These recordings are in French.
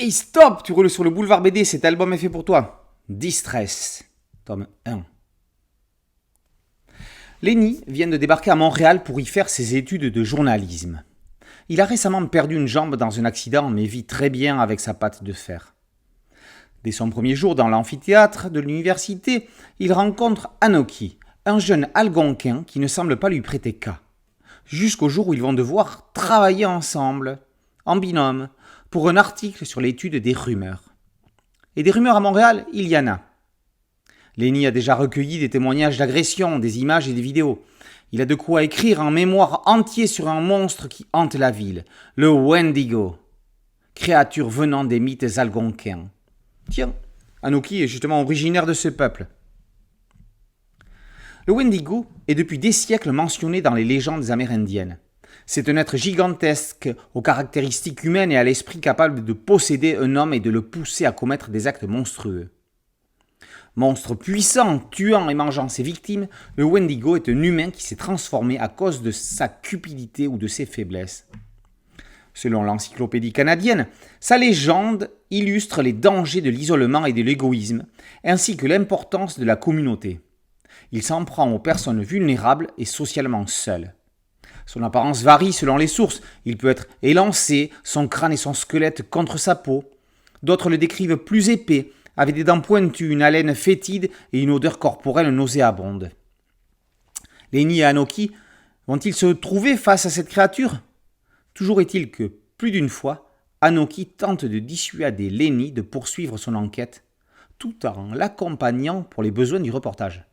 Hey stop, tu roules sur le boulevard BD, cet album est fait pour toi. Distress, tome 1. Lenny vient de débarquer à Montréal pour y faire ses études de journalisme. Il a récemment perdu une jambe dans un accident mais vit très bien avec sa patte de fer. Dès son premier jour dans l'amphithéâtre de l'université, il rencontre Anoki, un jeune algonquin qui ne semble pas lui prêter cas. Jusqu'au jour où ils vont devoir travailler ensemble, en binôme, pour un article sur l'étude des rumeurs. Et des rumeurs à Montréal, il y en a. Lenny a déjà recueilli des témoignages d'agression, des images et des vidéos. Il a de quoi écrire un mémoire entier sur un monstre qui hante la ville, le Wendigo, créature venant des mythes algonquins. Tiens, Anoki est justement originaire de ce peuple. Le Wendigo est depuis des siècles mentionné dans les légendes amérindiennes. C'est un être gigantesque, aux caractéristiques humaines et à l'esprit capable de posséder un homme et de le pousser à commettre des actes monstrueux. Monstre puissant, tuant et mangeant ses victimes, le Wendigo est un humain qui s'est transformé à cause de sa cupidité ou de ses faiblesses. Selon l'encyclopédie canadienne, sa légende illustre les dangers de l'isolement et de l'égoïsme, ainsi que l'importance de la communauté. Il s'en prend aux personnes vulnérables et socialement seules. Son apparence varie selon les sources. Il peut être élancé, son crâne et son squelette contre sa peau. D'autres le décrivent plus épais, avec des dents pointues, une haleine fétide et une odeur corporelle nauséabonde. Lenny et Anoki vont-ils se trouver face à cette créature ? Toujours est-il que, plus d'une fois, Anoki tente de dissuader Lenny de poursuivre son enquête, tout en l'accompagnant pour les besoins du reportage.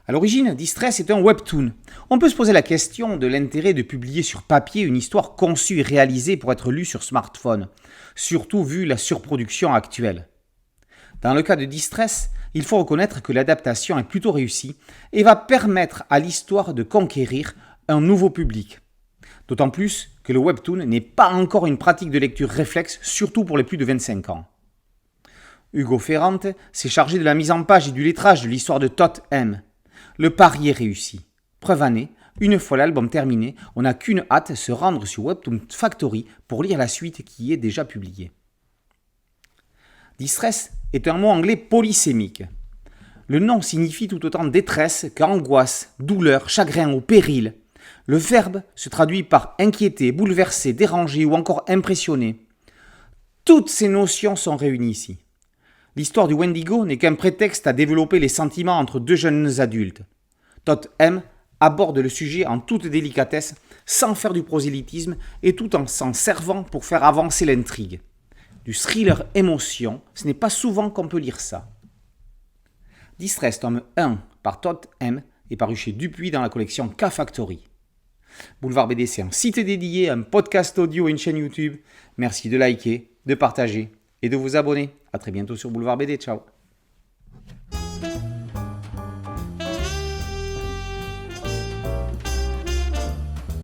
À l'origine, Distress est un webtoon. On peut se poser la question de l'intérêt de publier sur papier une histoire conçue et réalisée pour être lue sur smartphone, surtout vu la surproduction actuelle. Dans le cas de Distress, il faut reconnaître que l'adaptation est plutôt réussie et va permettre à l'histoire de conquérir un nouveau public. D'autant plus que le webtoon n'est pas encore une pratique de lecture réflexe, surtout pour les plus de 25 ans. Hugo Ferrante s'est chargé de la mise en page et du lettrage de l'histoire de Tot M. Le pari est réussi. Preuve en est, une fois l'album terminé, on n'a qu'une hâte, se rendre sur Webtoon Factory pour lire la suite qui est déjà publiée. Distress est un mot anglais polysémique. Le nom signifie tout autant détresse qu'angoisse, douleur, chagrin ou péril. Le verbe se traduit par inquiéter, bouleverser, déranger ou encore impressionner. Toutes ces notions sont réunies ici. L'histoire du Wendigo n'est qu'un prétexte à développer les sentiments entre deux jeunes adultes. Tot M aborde le sujet en toute délicatesse, sans faire du prosélytisme et tout en s'en servant pour faire avancer l'intrigue. Du thriller émotion, ce n'est pas souvent qu'on peut lire ça. Distress tome 1 par Tot M est paru chez Dupuis dans la collection K-Factory. Boulevard BD, c'est un site dédié, un podcast audio et une chaîne YouTube. Merci de liker, de partager et de vous abonner. A très bientôt sur Boulevard BD. Ciao.